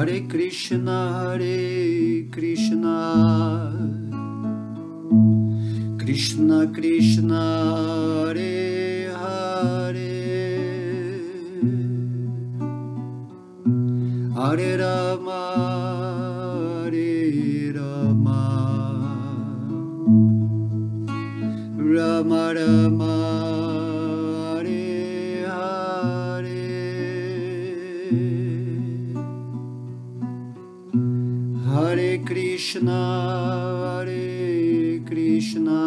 Hare Krishna, Krishna Krishna, Hare Hare, Hare Rama, Hare Rama, Rama Rama, Hare Hare, Hare Krishna, Hare Krishna,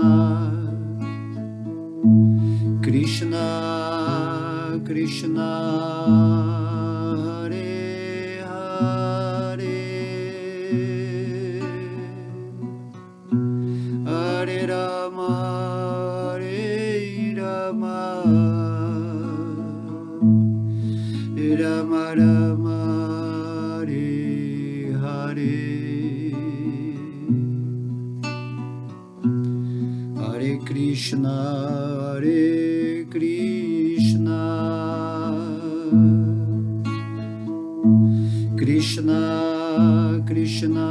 Krishna Krishna, Hare Hare, Hare Rama, Hare Rama, Rama Rama, Hare Hare, Hare Krishna, Hare Krishna, Krishna Krishna,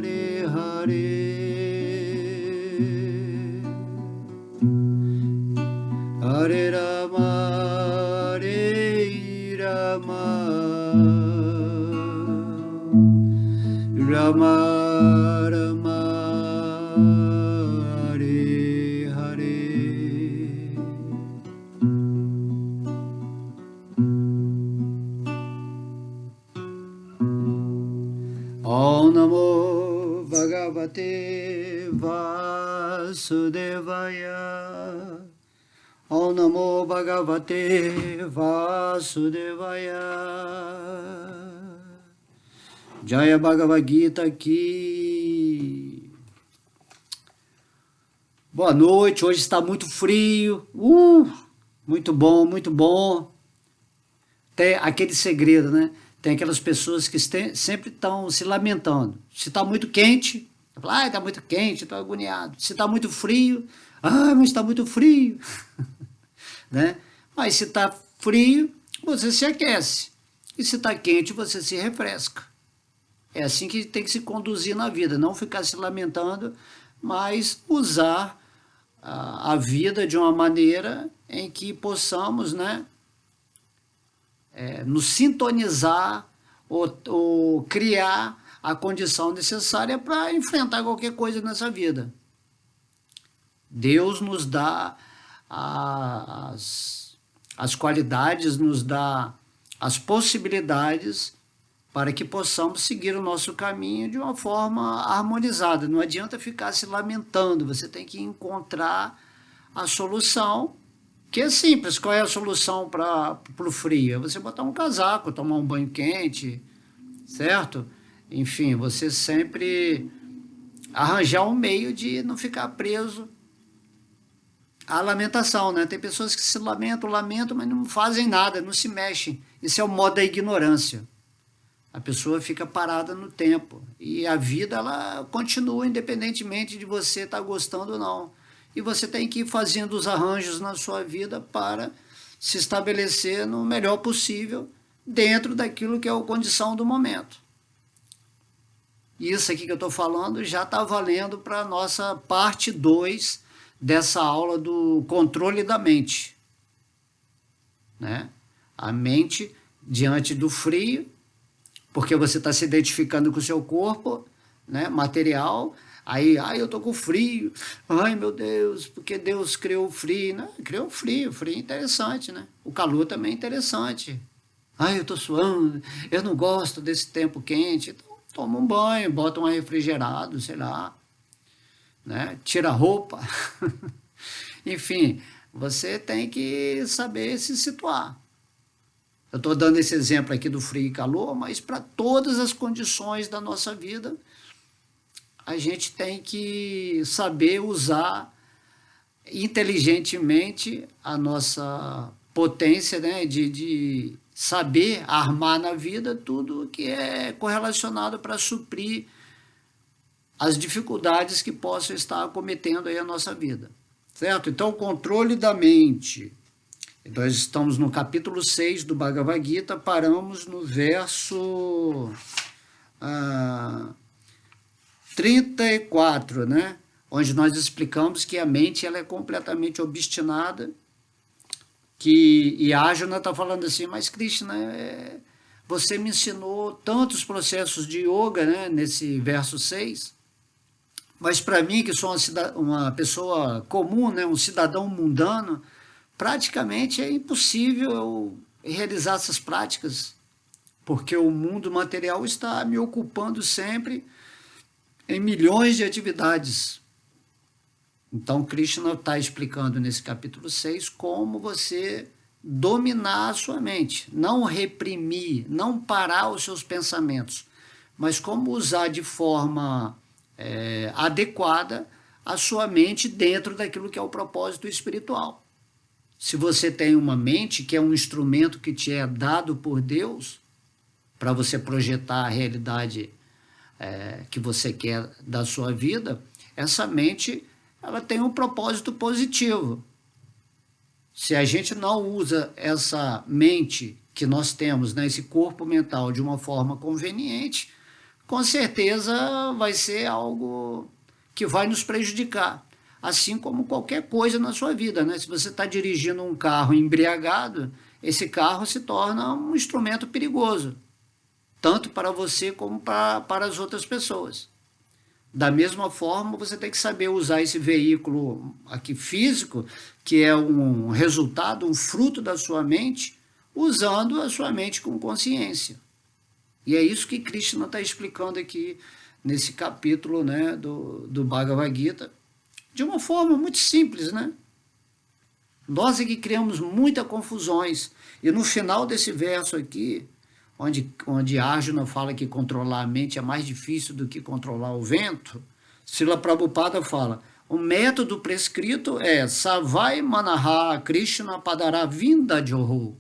Hare Hare, Hare Rama, Hare Rama, Rama Rama, Hare Hare. Om Namo Bhagavate Vasudevaya, Om Namo Bhagavate Vasudevaya, Jaya Bhagavad Gita aqui. Boa noite, hoje está muito frio, muito bom, muito bom. Tem aquele segredo, né? Tem aquelas pessoas que sempre estão se lamentando. Se está muito quente, fala, está muito quente, estou agoniado. Se está muito frio, mas está muito frio. Né? Mas se está frio, você se aquece. E se está quente, você se refresca. É assim que tem que se conduzir na vida, não ficar se lamentando, mas usar a vida de uma maneira em que possamos, né, nos sintonizar ou criar a condição necessária para enfrentar qualquer coisa nessa vida. Deus nos dá as qualidades, nos dá as possibilidades para que possamos seguir o nosso caminho de uma forma harmonizada. Não adianta ficar se lamentando, você tem que encontrar a solução, que é simples. Qual é a solução para o frio? É você botar um casaco, tomar um banho quente, certo? Enfim, você sempre arranjar um meio de não ficar preso à lamentação, né? Tem pessoas que se lamentam, mas não fazem nada, não se mexem. Isso é o modo da ignorância. A pessoa fica parada no tempo e a vida ela continua independentemente de você estar gostando ou não. E você tem que ir fazendo os arranjos na sua vida para se estabelecer no melhor possível dentro daquilo que é a condição do momento. Isso aqui que eu estou falando já está valendo para a nossa parte 2 dessa aula do controle da mente. Né? A mente diante do frio, porque você está se identificando com o seu corpo, né, material, aí, eu tô com frio, ai meu Deus, porque Deus criou o frio, né? Criou o frio é interessante, né? O calor também é interessante. Ai, eu tô suando, eu não gosto desse tempo quente, então toma um banho, bota um refrigerado, sei lá, né? Tira a roupa, enfim, você tem que saber se situar. Eu estou dando esse exemplo aqui do frio e calor, mas para todas as condições da nossa vida, a gente tem que saber usar inteligentemente a nossa potência, né, de saber armar na vida tudo que é correlacionado para suprir as dificuldades que possam estar acometendo aí a nossa vida, certo? Então, o controle da mente Nós estamos no capítulo 6 do Bhagavad Gita, paramos no verso 34, né? Onde nós explicamos que a mente ela é completamente obstinada, e a Arjuna está falando assim, mas Krishna, você me ensinou tantos processos de yoga, né, nesse verso 6, mas para mim, que sou uma pessoa comum, né, um cidadão mundano, praticamente é impossível eu realizar essas práticas, porque o mundo material está me ocupando sempre em milhões de atividades. Então, Krishna está explicando nesse capítulo 6 como você dominar a sua mente, não reprimir, não parar os seus pensamentos, mas como usar de forma adequada a sua mente dentro daquilo que é o propósito espiritual. Se você tem uma mente que é um instrumento que te é dado por Deus para você projetar a realidade que você quer da sua vida, essa mente ela tem um propósito positivo. Se a gente não usa essa mente que nós temos, né, esse corpo mental, de uma forma conveniente, com certeza vai ser algo que vai nos prejudicar. Assim como qualquer coisa na sua vida, né? Se você está dirigindo um carro embriagado, esse carro se torna um instrumento perigoso, tanto para você como para as outras pessoas. Da mesma forma, você tem que saber usar esse veículo aqui físico, que é um resultado, um fruto da sua mente, usando a sua mente com consciência. E é isso que Krishna está explicando aqui nesse capítulo, né, do Bhagavad Gita, de uma forma muito simples, né? Nós é que criamos muitas confusões. E no final desse verso aqui, onde Arjuna fala que controlar a mente é mais difícil do que controlar o vento, Srila Prabhupada fala, o método prescrito é Savai Manaha Krishna Padara Vinda Joho.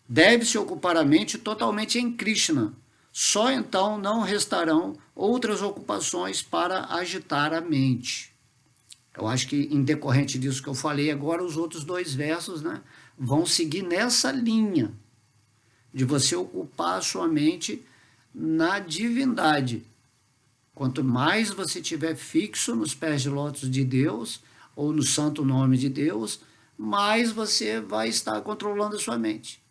Deve-se ocupar a mente totalmente em Krishna. Só então não restarão outras ocupações para agitar a mente. Eu acho que, em decorrente disso que eu falei agora, os outros dois versos, né, vão seguir nessa linha de você ocupar a sua mente na divindade. Quanto mais você estiver fixo nos pés de lótus de Deus, ou no santo nome de Deus, mais você vai estar controlando a sua mente.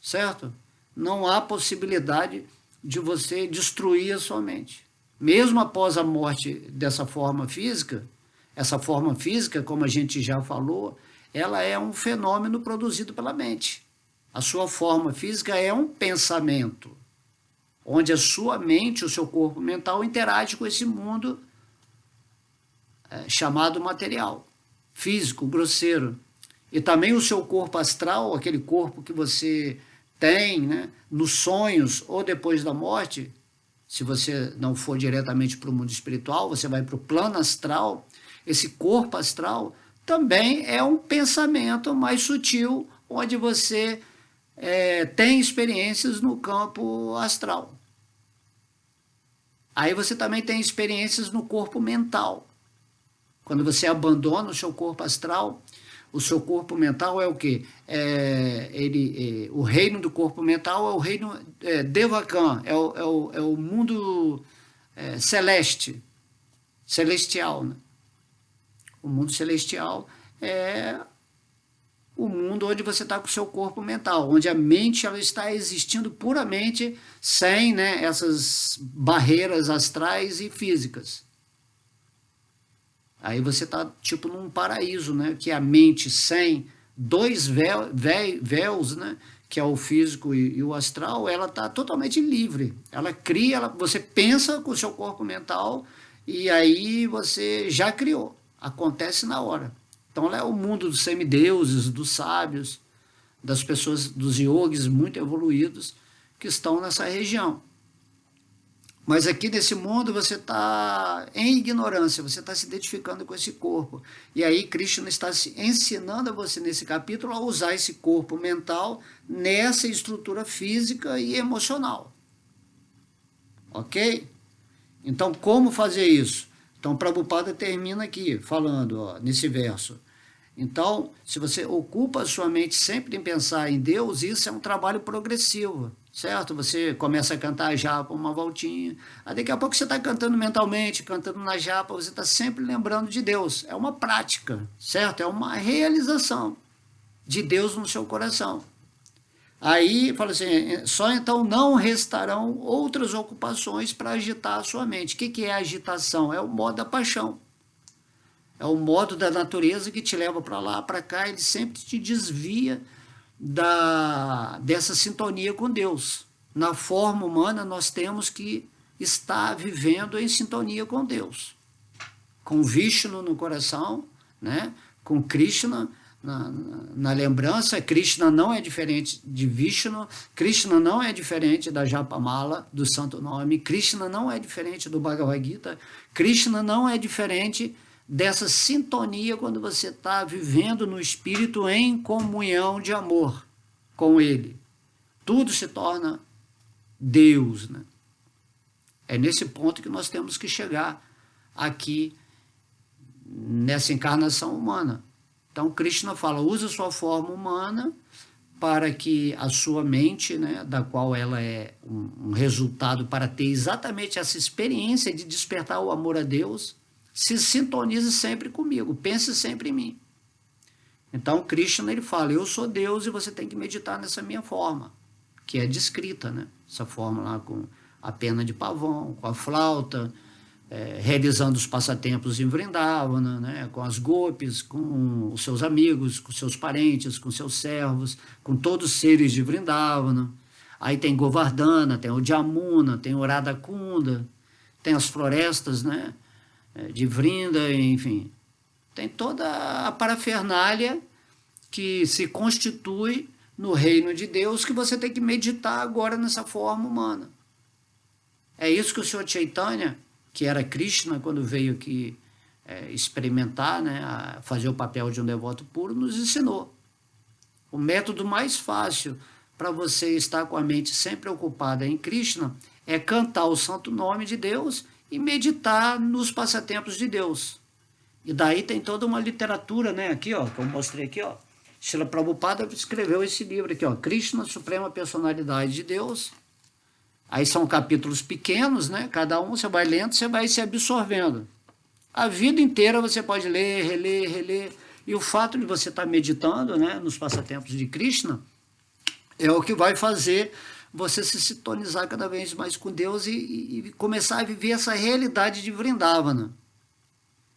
Certo? Não há possibilidade de você destruir a sua mente. Mesmo após a morte dessa forma física, essa forma física, como a gente já falou, ela é um fenômeno produzido pela mente. A sua forma física é um pensamento, onde a sua mente, o seu corpo mental, interage com esse mundo chamado material, físico, grosseiro. E também o seu corpo astral, aquele corpo que você tem, né, nos sonhos ou depois da morte, se você não for diretamente para o mundo espiritual, você vai para o plano astral. Esse corpo astral também é um pensamento mais sutil, onde você tem experiências no campo astral. Aí você também tem experiências no corpo mental. Quando você abandona o seu corpo astral, o seu corpo mental é o quê? O reino do corpo mental é o reino Devakan, é o mundo celestial, né? O mundo celestial é o mundo onde você está com o seu corpo mental, onde a mente ela está existindo puramente sem, né, essas barreiras astrais e físicas. Aí você está tipo num paraíso, né, que a mente sem dois véus, né, que é o físico e o astral, ela está totalmente livre. Ela cria, você pensa com o seu corpo mental e aí você já criou. Acontece na hora. Então, ela é o mundo dos semideuses, dos sábios, das pessoas, dos yogis muito evoluídos que estão nessa região. Mas aqui nesse mundo você está em ignorância, você está se identificando com esse corpo. E aí Krishna está ensinando a você nesse capítulo a usar esse corpo mental nessa estrutura física e emocional. Ok? Então, como fazer isso? Então, Prabhupada termina aqui, falando, ó, nesse verso, Então, se você ocupa a sua mente sempre em pensar em Deus, isso é um trabalho progressivo, certo? Você começa a cantar a japa uma voltinha, aí daqui a pouco você está cantando mentalmente, cantando na japa, você está sempre lembrando de Deus. É uma prática, certo? É uma realização de Deus no seu coração. Aí, fala assim, só então não restarão outras ocupações para agitar a sua mente. O que é agitação? É o modo da paixão. É o modo da natureza que te leva para lá, para cá, ele sempre te desvia dessa sintonia com Deus. Na forma humana, nós temos que estar vivendo em sintonia com Deus. Com Vishnu no coração, né? Com Krishna na lembrança. Krishna não é diferente de Vishnu, Krishna não é diferente da Japamala, do Santo Nome, Krishna não é diferente do Bhagavad Gita, Krishna não é diferente dessa sintonia quando você está vivendo no Espírito em comunhão de amor com Ele. Tudo se torna Deus, né? É nesse ponto que nós temos que chegar aqui nessa encarnação humana. Então, Krishna fala, usa sua forma humana para que a sua mente, né, da qual ela é um resultado para ter exatamente essa experiência de despertar o amor a Deus, se sintonize sempre comigo, pense sempre em mim. Então, Krishna, ele fala, eu sou Deus e você tem que meditar nessa minha forma, que é descrita, né? Essa forma lá com a pena de pavão, com a flauta, realizando os passatempos em Vrindavana, né? Com as gopis, com os seus amigos, com seus parentes, com seus servos, com todos os seres de Vrindavana. Aí tem Govardhana, tem o Jamuna, tem o Radhakunda, tem as florestas, né? De Vrinda, enfim. Tem toda a parafernália que se constitui no reino de Deus que você tem que meditar agora nessa forma humana. É isso que o Senhor Chaitanya, que era Krishna quando veio aqui experimentar, né, fazer o papel de um devoto puro, nos ensinou. O método mais fácil para você estar com a mente sempre ocupada em Krishna é cantar o santo nome de Deus e meditar nos passatempos de Deus. E daí tem toda uma literatura, né, aqui, ó, que eu mostrei aqui, ó. Srila Prabhupada escreveu esse livro aqui, ó, Krishna, Suprema Personalidade de Deus. Aí são capítulos pequenos, né? Cada um você vai lendo, você vai se absorvendo. A vida inteira você pode ler, reler, reler. E o fato de você estar meditando, né, nos passatempos de Krishna é o que vai fazer você se sintonizar cada vez mais com Deus e começar a viver essa realidade de Vrindavana.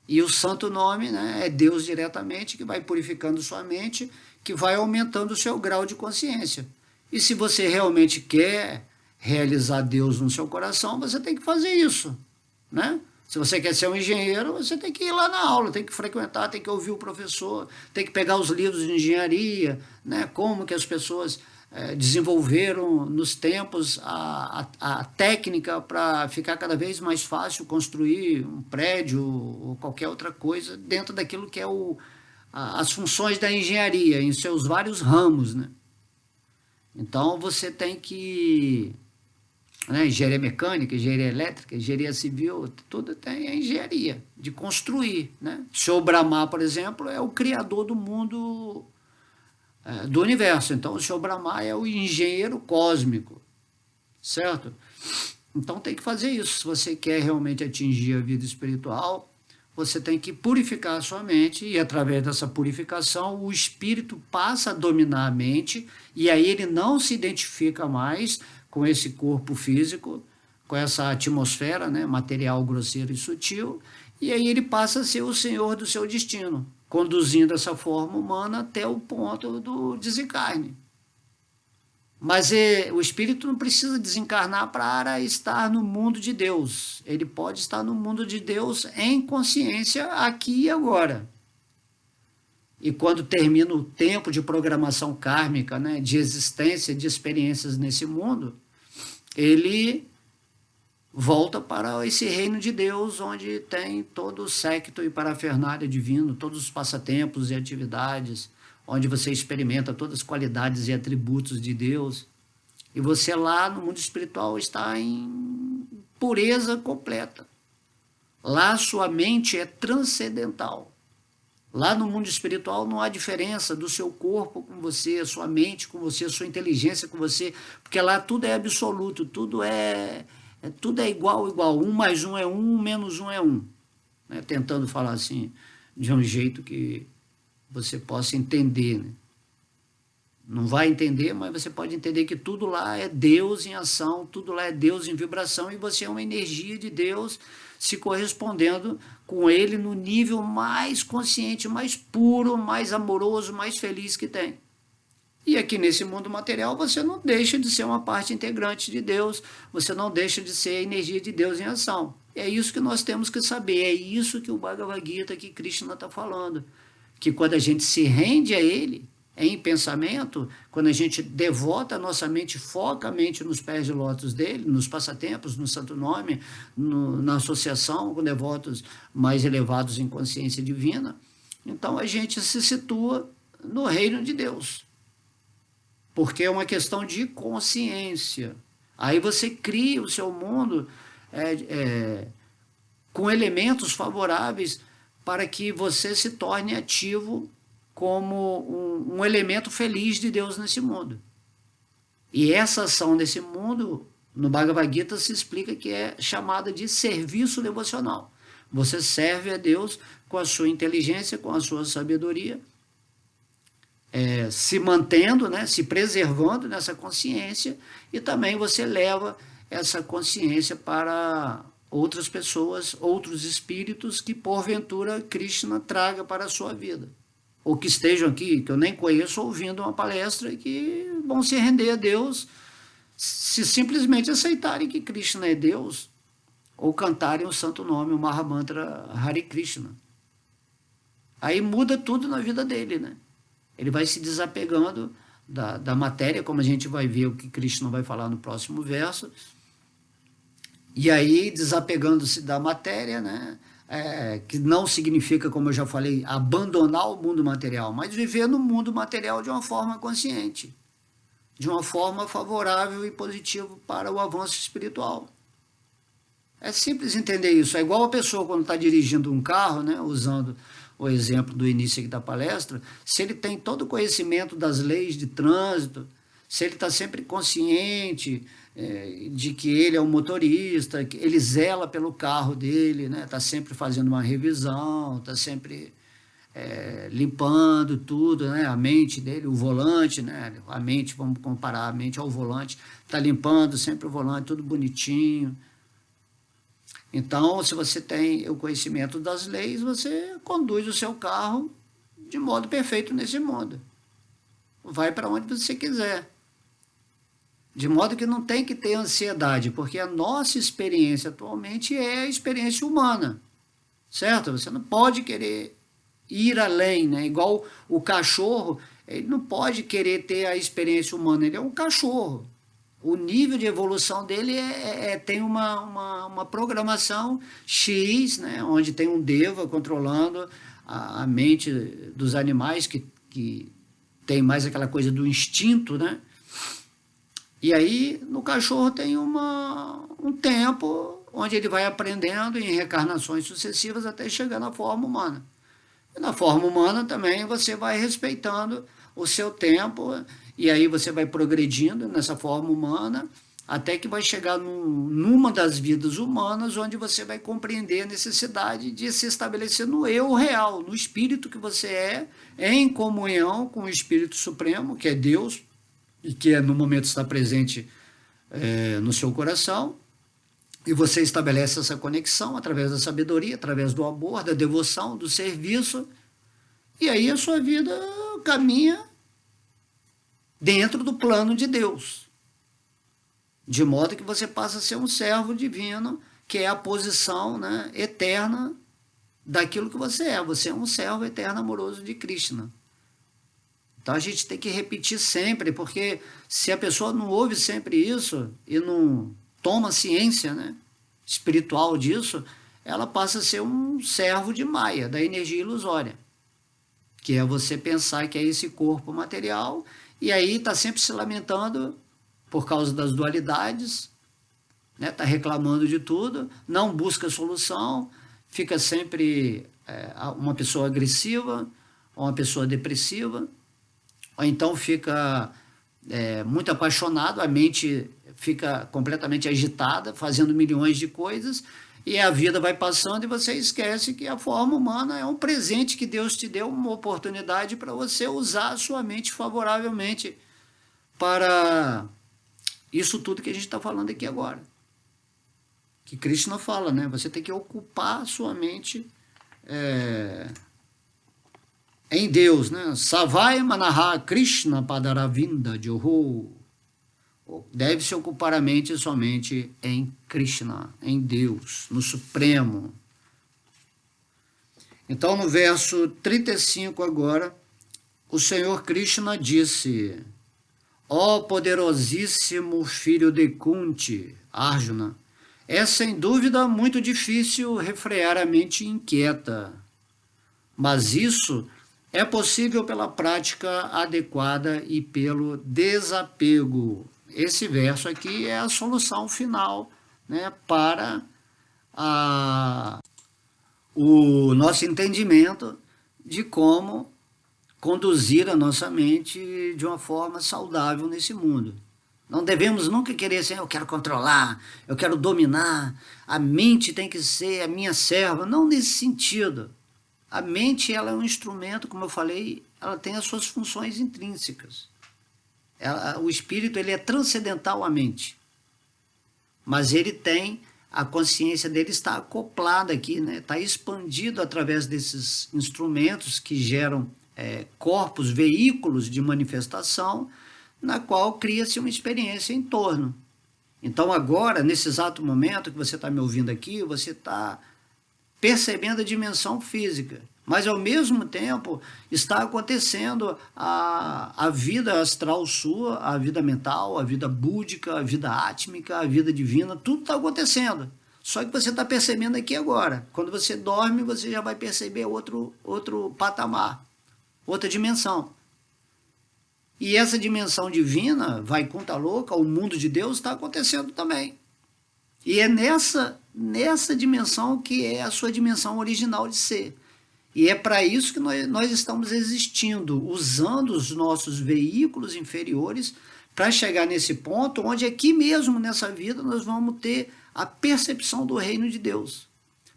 E o santo nome, né, é Deus diretamente, que vai purificando sua mente, que vai aumentando o seu grau de consciência. E se você realmente quer realizar Deus no seu coração, você tem que fazer isso, né? Se você quer ser um engenheiro, você tem que ir lá na aula, tem que frequentar, tem que ouvir o professor, tem que pegar os livros de engenharia, né? Como que as pessoas desenvolveram nos tempos a técnica para ficar cada vez mais fácil construir um prédio ou qualquer outra coisa dentro daquilo que é as funções da engenharia, em seus vários ramos, né? Então, você tem que... né, engenharia mecânica, engenharia elétrica, engenharia civil, tudo tem a engenharia de construir, né? O Senhor Brahma, por exemplo, é o criador do mundo, do universo. Então, o Senhor Brahma é o engenheiro cósmico, certo? Então, tem que fazer isso. Se você quer realmente atingir a vida espiritual, você tem que purificar a sua mente e, através dessa purificação, o espírito passa a dominar a mente e aí ele não se identifica mais com esse corpo físico, com essa atmosfera, né, material, grosseiro e sutil, e aí ele passa a ser o senhor do seu destino, conduzindo essa forma humana até o ponto do desencarne. Mas o espírito não precisa desencarnar para estar no mundo de Deus. Ele pode estar no mundo de Deus em consciência aqui e agora. E quando termina o tempo de programação kármica, né, de existência, de experiências nesse mundo, ele volta para esse reino de Deus, onde tem todo o séquito e parafernália divino, todos os passatempos e atividades, onde você experimenta todas as qualidades e atributos de Deus. E você lá no mundo espiritual está em pureza completa. Lá sua mente é transcendental. Lá no mundo espiritual não há diferença do seu corpo com você, a sua mente com você, a sua inteligência com você, porque lá tudo é absoluto, tudo é igual, igual. Um mais um é um, menos um é um. Né? Tentando falar assim, de um jeito que você possa entender, né? Não vai entender, mas você pode entender que tudo lá é Deus em ação, tudo lá é Deus em vibração, e você é uma energia de Deus se correspondendo com Ele no nível mais consciente, mais puro, mais amoroso, mais feliz que tem. E aqui nesse mundo material você não deixa de ser uma parte integrante de Deus, você não deixa de ser a energia de Deus em ação. É isso que nós temos que saber, é isso que o Bhagavad Gita, que Krishna está falando, que quando a gente se rende a Ele, em pensamento, quando a gente devota a nossa mente, foca a mente nos pés de lótus dele, nos passatempos, no santo nome, na associação com devotos mais elevados em consciência divina, então a gente se situa no reino de Deus, porque é uma questão de consciência. Aí você cria o seu mundo com elementos favoráveis para que você se torne ativo como um elemento feliz de Deus nesse mundo. E essa ação nesse mundo, no Bhagavad Gita se explica que é chamada de serviço devocional. Você serve a Deus com a sua inteligência, com a sua sabedoria, se mantendo, né, se preservando nessa consciência, e também você leva essa consciência para outras pessoas, outros espíritos que porventura Krishna traga para a sua vida, ou que estejam aqui, que eu nem conheço, ouvindo uma palestra, e que vão se render a Deus se simplesmente aceitarem que Krishna é Deus, ou cantarem o santo nome, o Mahamantra Hare Krishna. Aí muda tudo na vida dele, né? Ele vai se desapegando da matéria, como a gente vai ver o que Krishna vai falar no próximo verso, e aí desapegando-se da matéria, né? Que não significa, como eu já falei, abandonar o mundo material, mas viver no mundo material de uma forma consciente, de uma forma favorável e positiva para o avanço espiritual. É simples entender isso. É igual a pessoa quando está dirigindo um carro, né, usando o exemplo do início aqui da palestra, se ele tem todo o conhecimento das leis de trânsito, se ele está sempre consciente de que ele é um motorista, que ele zela pelo carro dele, né? Está sempre fazendo uma revisão, está sempre limpando tudo, né? A mente dele, o volante, né? A mente, vamos comparar a mente ao volante, está limpando sempre o volante, tudo bonitinho. Então, se você tem o conhecimento das leis, você conduz o seu carro de modo perfeito nesse mundo. Vai para onde você quiser. De modo que não tem que ter ansiedade, porque a nossa experiência atualmente é a experiência humana, certo? Você não pode querer ir além, né? Igual o cachorro, ele não pode querer ter a experiência humana, ele é um cachorro. O nível de evolução dele tem uma programação X, né? Onde tem um Deva controlando a mente dos animais, que tem mais aquela coisa do instinto, né? E aí, no cachorro tem um tempo onde ele vai aprendendo em reencarnações sucessivas até chegar na forma humana. E na forma humana também você vai respeitando o seu tempo, e aí você vai progredindo nessa forma humana, até que vai chegar numa das vidas humanas, onde você vai compreender a necessidade de se estabelecer no eu real, no espírito que você em comunhão com o Espírito Supremo, que é Deus, e que no momento está presente no seu coração, e você estabelece essa conexão através da sabedoria, através do amor, da devoção, do serviço, e aí a sua vida caminha dentro do plano de Deus, de modo que você passa a ser um servo divino, que é a posição, né, eterna daquilo que você é. Você é um servo eterno amoroso de Krishna. Então a gente tem que repetir sempre, porque se a pessoa não ouve sempre isso e não toma ciência, né, espiritual disso, ela passa a ser um servo de Maya, da energia ilusória, que é você pensar que é esse corpo material, e aí está sempre se lamentando por causa das dualidades, né, está reclamando de tudo, não busca solução, fica sempre uma pessoa agressiva, ou uma pessoa depressiva, ou então fica muito apaixonado, a mente fica completamente agitada, fazendo milhões de coisas, e a vida vai passando e você esquece que a forma humana é um presente que Deus te deu, uma oportunidade para você usar a sua mente favoravelmente para isso tudo que a gente está falando aqui agora. Que Krishna fala, né? Você tem que ocupar a sua mente em Deus, né? Savai Manaha Krishna Padaravinda Joho. Deve-se ocupar a mente somente em Krishna, em Deus, no Supremo. Então, no verso 35 agora, o Senhor Krishna disse: ó poderosíssimo filho de Kunti, Arjuna, é sem dúvida muito difícil refrear a mente inquieta, mas isso é possível pela prática adequada e pelo desapego. Esse verso aqui é a solução final, né, para o nosso entendimento de como conduzir a nossa mente de uma forma saudável nesse mundo. Não devemos nunca querer assim, eu quero controlar, eu quero dominar, a mente tem que ser a minha serva. Não nesse sentido. A mente, ela é um instrumento, como eu falei, ela tem as suas funções intrínsecas. O espírito, ele é transcendental à mente, mas ele tem, a consciência dele está acoplada aqui, né? Está expandido através desses instrumentos que geram corpos, veículos de manifestação, na qual cria-se uma experiência em torno. Então agora, nesse exato momento que você está me ouvindo aqui, você está percebendo a dimensão física, mas ao mesmo tempo está acontecendo a vida astral sua, a vida mental, a vida búdica, a vida átmica, a vida divina, tudo está acontecendo. Só que você está percebendo aqui agora. Quando você dorme, você já vai perceber outro patamar, outra dimensão. E essa dimensão divina, vai conta louca, o mundo de Deus está acontecendo também. E é nessa dimensão que é a sua dimensão original de ser. E é para isso que nós estamos existindo, usando os nossos veículos inferiores para chegar nesse ponto onde aqui mesmo nessa vida nós vamos ter a percepção do reino de Deus.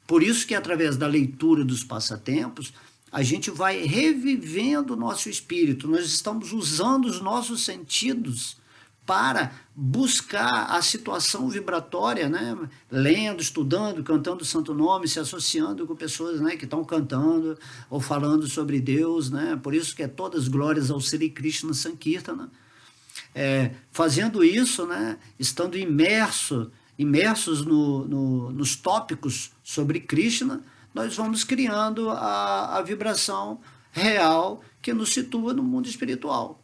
Por isso que através da leitura dos passatempos, a gente vai revivendo o nosso espírito, nós estamos usando os nossos sentidos para buscar a situação vibratória, né? Lendo, estudando, cantando o Santo Nome, se associando com pessoas, né, que estão cantando ou falando sobre Deus, né? Por isso que é todas glórias ao Sri Krishna Sankirtana. Fazendo isso, né, estando imersos nos tópicos sobre Krishna, nós vamos criando a vibração real que nos situa no mundo espiritual.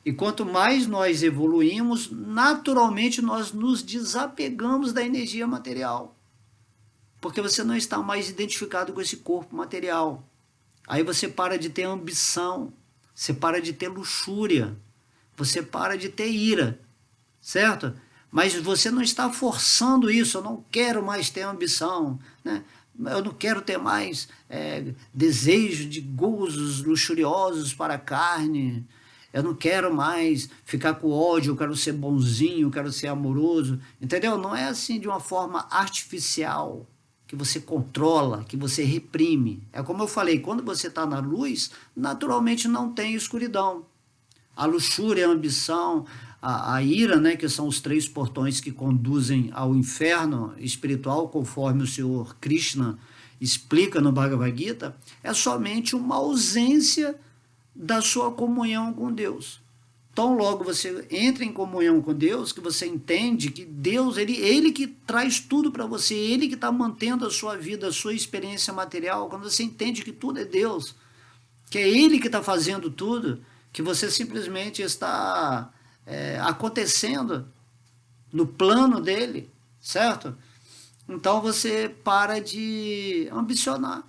E quanto mais nós evoluímos, naturalmente nós nos desapegamos da energia material. Porque você não está mais identificado com esse corpo material. Aí você para de ter ambição, você para de ter luxúria, você para de ter ira, certo? Mas você não está forçando isso, eu não quero mais ter ambição, né? Eu não quero ter mais desejo de gozos luxuriosos para a carne, eu não quero mais ficar com ódio, eu quero ser bonzinho, eu quero ser amoroso, entendeu? Não é assim de uma forma artificial, que você controla, que você reprime. É como eu falei, quando você está na luz, naturalmente não tem escuridão. A luxúria, a ambição, a ira, né, que são os 3 portões que conduzem ao inferno espiritual, conforme o Senhor Krishna explica no Bhagavad Gita, é somente uma ausência da sua comunhão com Deus. Tão logo você entra em comunhão com Deus, que você entende que Deus, ele que traz tudo para você, ele que está mantendo a sua vida, a sua experiência material, quando você entende que tudo é Deus, que é ele que está fazendo tudo, que você simplesmente está acontecendo no plano dele, certo? Então você para de ambicionar,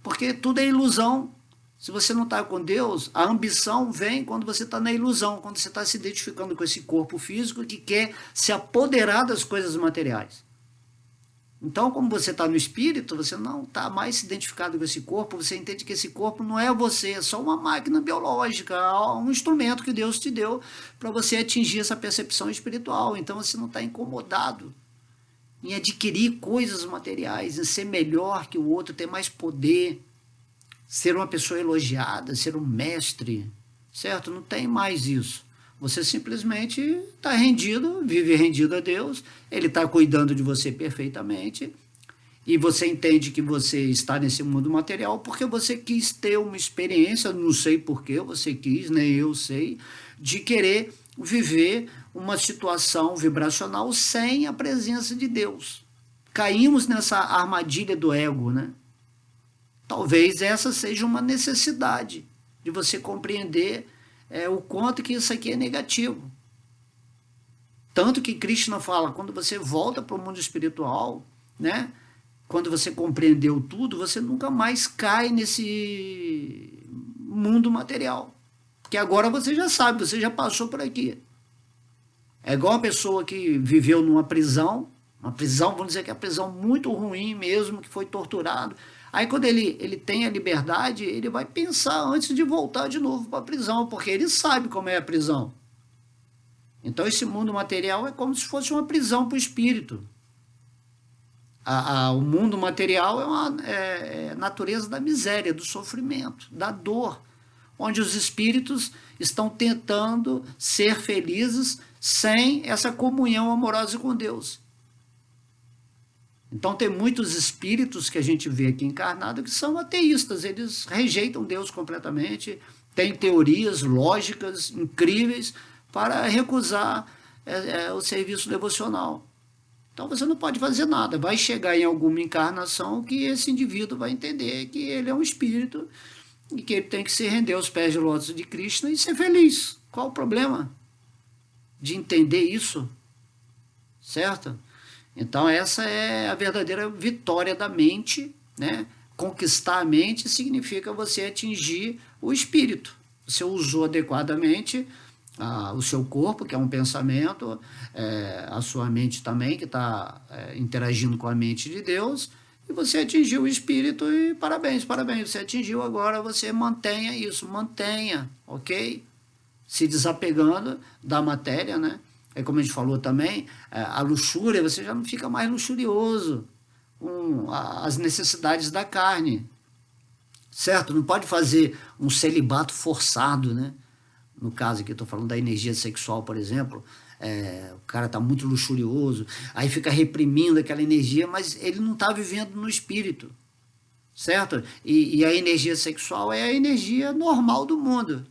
porque tudo é ilusão. Se você não está com Deus, a ambição vem quando você está na ilusão, quando você está se identificando com esse corpo físico que quer se apoderar das coisas materiais. Então, como você está no espírito, você não está mais se identificado com esse corpo, você entende que esse corpo não é você, é só uma máquina biológica, um instrumento que Deus te deu para você atingir essa percepção espiritual. Então, você não está incomodado em adquirir coisas materiais, em ser melhor que o outro, ter mais poder, ser uma pessoa elogiada, ser um mestre, certo? Não tem mais isso. Você simplesmente está rendido, vive rendido a Deus, Ele está cuidando de você perfeitamente, e você entende que você está nesse mundo material porque você quis ter uma experiência, não sei porquê você quis, nem eu sei, de querer viver uma situação vibracional sem a presença de Deus. Caímos nessa armadilha do ego, né? Talvez essa seja uma necessidade de você compreender o quanto que isso aqui é negativo. Tanto que Krishna fala, quando você volta para o mundo espiritual, né, quando você compreendeu tudo, você nunca mais cai nesse mundo material. Porque agora você já sabe, você já passou por aqui. É igual uma pessoa que viveu numa prisão, vamos dizer que é uma prisão muito ruim mesmo, que foi torturado. Aí quando ele tem a liberdade, ele vai pensar antes de voltar de novo para a prisão, porque ele sabe como é a prisão. Então esse mundo material é como se fosse uma prisão para o espírito. O mundo material é a natureza da miséria, do sofrimento, da dor, onde os espíritos estão tentando ser felizes sem essa comunhão amorosa com Deus. Então tem muitos espíritos que a gente vê aqui encarnados que são ateístas, eles rejeitam Deus completamente, têm teorias lógicas incríveis para recusar o serviço devocional. Então você não pode fazer nada, vai chegar em alguma encarnação que esse indivíduo vai entender que ele é um espírito e que ele tem que se render aos pés de lótus de Krishna e ser feliz. Qual o problema de entender isso? Certo? Então essa é a verdadeira vitória da mente, né? Conquistar a mente significa você atingir o espírito. Você usou adequadamente o seu corpo, que é um pensamento, a sua mente também, que está interagindo com a mente de Deus, e você atingiu o espírito e parabéns, parabéns, você atingiu, agora você mantenha isso, mantenha, ok? Se desapegando da matéria, né? É como a gente falou também, a luxúria, você já não fica mais luxurioso com as necessidades da carne, certo? Não pode fazer um celibato forçado, né? No caso aqui, estou falando da energia sexual, por exemplo, o cara está muito luxurioso, aí fica reprimindo aquela energia, mas ele não está vivendo no espírito, certo? E a energia sexual é a energia normal do mundo.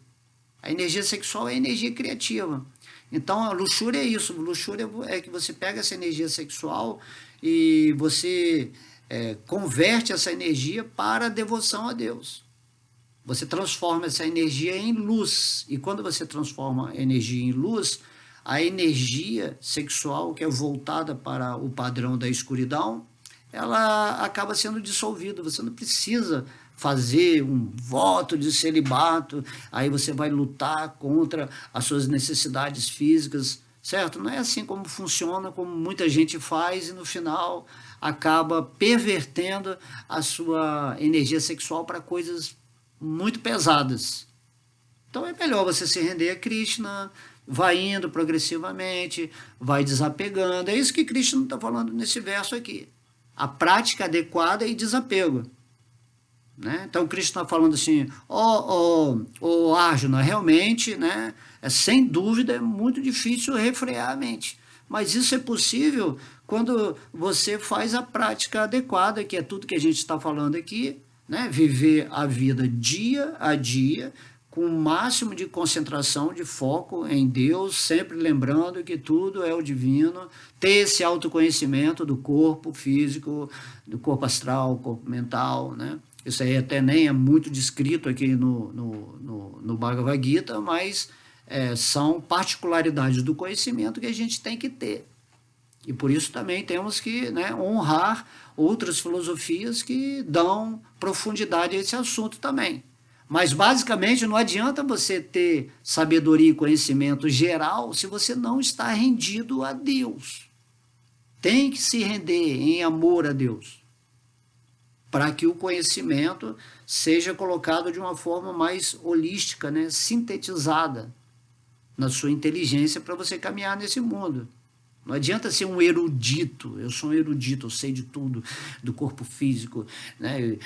A energia sexual é a energia criativa. Então, a luxúria é isso. Luxúria é que você pega essa energia sexual e você converte essa energia para a devoção a Deus. Você transforma essa energia em luz. E quando você transforma a energia em luz, a energia sexual, que é voltada para o padrão da escuridão, ela acaba sendo dissolvida. Você não precisa fazer um voto de celibato, aí você vai lutar contra as suas necessidades físicas, certo? Não é assim como funciona, como muita gente faz e no final acaba pervertendo a sua energia sexual para coisas muito pesadas. Então é melhor você se render a Krishna, vai indo progressivamente, vai desapegando. É isso que Krishna está falando nesse verso aqui. A prática adequada e desapego. Né? Então, Krishna está falando assim, Arjuna, realmente, né, sem dúvida, é muito difícil refrear a mente. Mas isso é possível quando você faz a prática adequada, que é tudo que a gente está falando aqui, né? Viver a vida dia a dia, com o máximo de concentração, de foco em Deus, sempre lembrando que tudo é o divino, ter esse autoconhecimento do corpo físico, do corpo astral, corpo mental, né? Isso aí até nem é muito descrito aqui no Bhagavad Gita, mas são particularidades do conhecimento que a gente tem que ter. E por isso também temos que, né, honrar outras filosofias que dão profundidade a esse assunto também. Mas basicamente não adianta você ter sabedoria e conhecimento geral se você não está rendido a Deus. tem que se render em amor a Deus, para que o conhecimento seja colocado de uma forma mais holística, né? Sintetizada na sua inteligência para você caminhar nesse mundo. Não adianta ser um erudito, eu sou um erudito, eu sei de tudo, do corpo físico, né,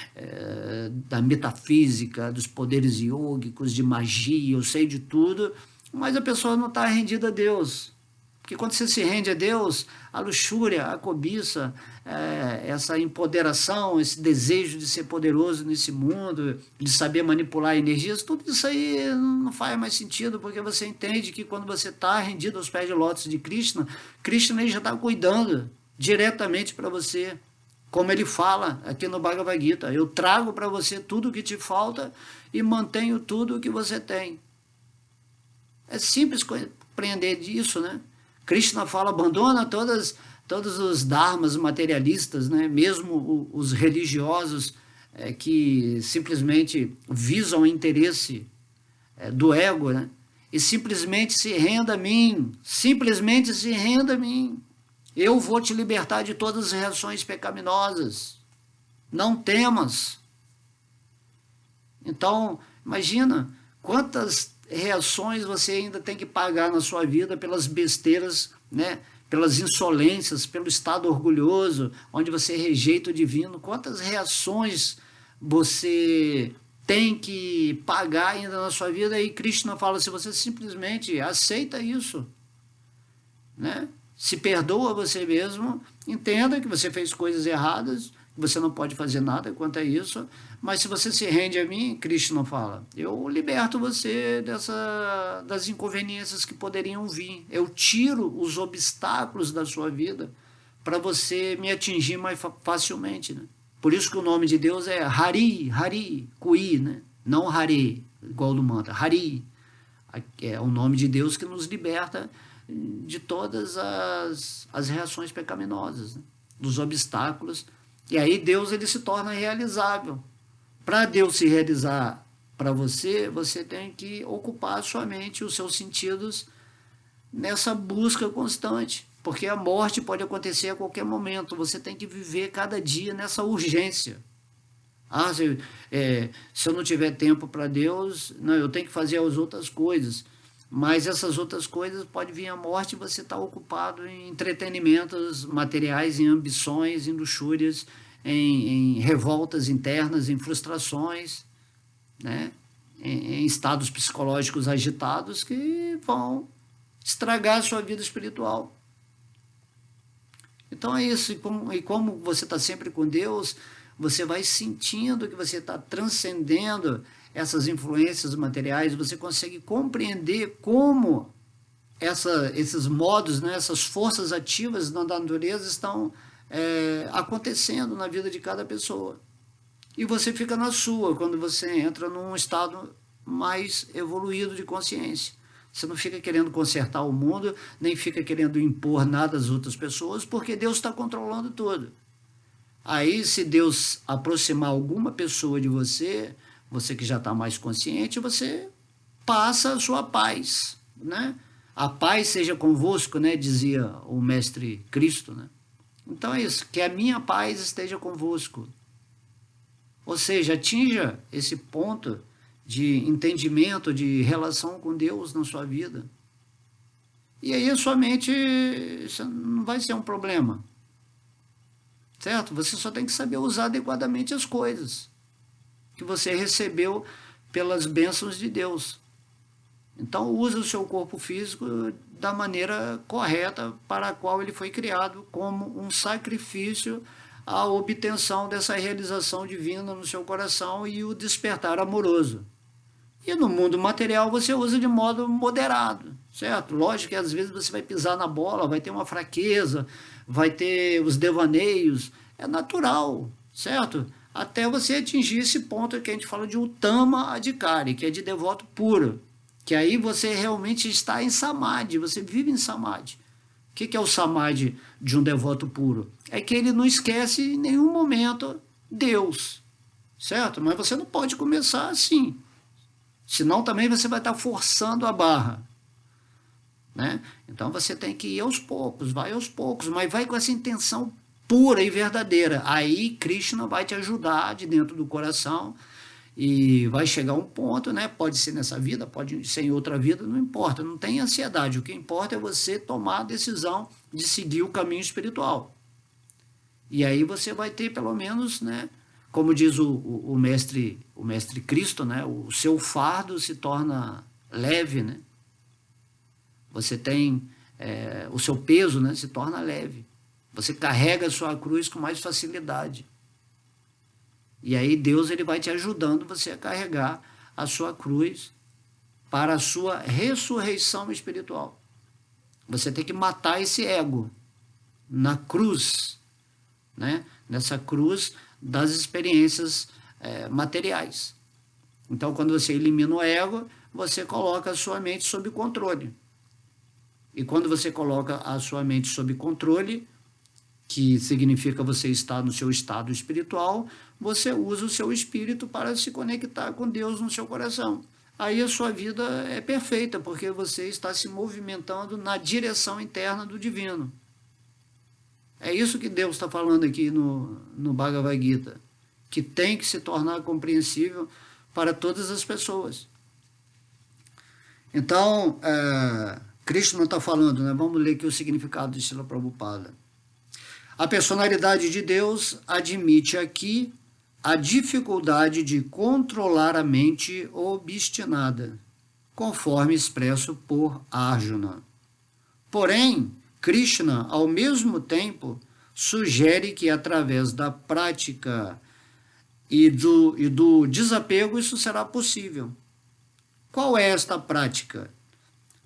da metafísica, dos poderes iógicos, de magia, eu sei de tudo, mas a pessoa não está rendida a Deus. Porque quando você se rende a Deus, a luxúria, a cobiça, essa empoderação, esse desejo de ser poderoso nesse mundo, de saber manipular energias, tudo isso aí não faz mais sentido, porque você entende que quando você está rendido aos pés de lótus de Krishna, Krishna ele já está cuidando diretamente para você. Como ele fala aqui no Bhagavad Gita, eu trago para você tudo o que te falta e mantenho tudo o que você tem. É simples compreender disso, né? Krishna fala, abandona todos os dharmas materialistas, né? Mesmo os religiosos que simplesmente visam o interesse do ego, né? E simplesmente se renda a mim, simplesmente se renda a mim. Eu vou te libertar de todas as reações pecaminosas. Não temas. Então, imagina quantas reações você ainda tem que pagar na sua vida pelas besteiras, né? Pelas insolências, pelo estado orgulhoso, onde você rejeita o divino. Quantas reações você tem que pagar ainda na sua vida? E Krishna fala, se você simplesmente aceita isso, né? Se perdoa a você mesmo, entenda que você fez coisas erradas, você não pode fazer nada quanto a isso, mas se você se rende a mim, Krishna fala, eu liberto você das inconveniências que poderiam vir, eu tiro os obstáculos da sua vida para você me atingir mais facilmente, né? Por isso que o nome de Deus é Hari, Hari, Kui, né? Não Hare, igual no mantra, Hari, é o nome de Deus que nos liberta de todas as reações pecaminosas, né? Dos obstáculos. E aí Deus ele se torna realizável. Para Deus se realizar para você, você tem que ocupar a sua mente, os seus sentidos, nessa busca constante. Porque a morte pode acontecer a qualquer momento. Você tem que viver cada dia nessa urgência. Se eu não tiver tempo para Deus, não, eu tenho que fazer as outras coisas. Mas essas outras coisas, pode vir a morte e você está ocupado em entretenimentos materiais, em ambições, em luxúrias, em revoltas internas, em frustrações, né? Em estados psicológicos agitados que vão estragar a sua vida espiritual. Então é isso, e como você está sempre com Deus, você vai sentindo que você está transcendendo essas influências materiais, você consegue compreender como esses modos, né, essas forças ativas da natureza estão acontecendo na vida de cada pessoa. E você fica na sua, quando você entra num estado mais evoluído de consciência. Você não fica querendo consertar o mundo, nem fica querendo impor nada às outras pessoas, porque Deus está controlando tudo. Aí, se Deus aproximar alguma pessoa de você, você que já está mais consciente, você passa a sua paz, né? A paz seja convosco, né? Dizia o Mestre Cristo, né? Então é isso, que a minha paz esteja convosco. Ou seja, atinja esse ponto de entendimento, de relação com Deus na sua vida. E aí a sua mente isso não vai ser um problema. Certo? Você só tem que saber usar adequadamente as coisas que você recebeu pelas bênçãos de Deus. Então use o seu corpo físico da maneira correta para a qual ele foi criado, como um sacrifício à obtenção dessa realização divina no seu coração e o despertar amoroso. E no mundo material você usa de modo moderado, certo? Lógico que às vezes você vai pisar na bola, vai ter uma fraqueza, vai ter os devaneios, é natural, certo? Até você atingir esse ponto que a gente fala de Uttama Adhikari, que é de devoto puro, que aí você realmente está em Samadhi, você vive em Samadhi. O que é o Samadhi de um devoto puro? É que ele não esquece em nenhum momento Deus, certo? Mas você não pode começar assim, senão também você vai estar forçando a barra. né? Então você tem que ir aos poucos, vai aos poucos, mas vai com essa intenção pura e verdadeira. Aí Krishna vai te ajudar de dentro do coração e vai chegar um ponto, né? Pode ser nessa vida, pode ser em outra vida, não importa, não tem ansiedade. O que importa é você tomar a decisão de seguir o caminho espiritual. E aí você vai ter pelo menos, né? Como diz o mestre Cristo, né? O seu fardo se torna leve, né? Você tem o seu peso, né? Se torna leve. Você carrega a sua cruz com mais facilidade. E aí Deus ele vai te ajudando você a carregar a sua cruz para a sua ressurreição espiritual. Você tem que matar esse ego na cruz, né? Nessa cruz das experiências materiais. Então, quando você elimina o ego, você coloca a sua mente sob controle. E quando você coloca a sua mente sob controle, que significa você estar no seu estado espiritual, você usa o seu espírito para se conectar com Deus no seu coração. Aí a sua vida é perfeita, porque você está se movimentando na direção interna do divino. É isso que Deus está falando aqui no Bhagavad Gita, que tem que se tornar compreensível para todas as pessoas. Então, Krishna está falando, né? Vamos ler aqui o significado de Srila Prabhupada. A personalidade de Deus admite aqui a dificuldade de controlar a mente obstinada, conforme expresso por Arjuna. Porém, Krishna, ao mesmo tempo, sugere que através da prática e do desapego isso será possível. Qual é esta prática?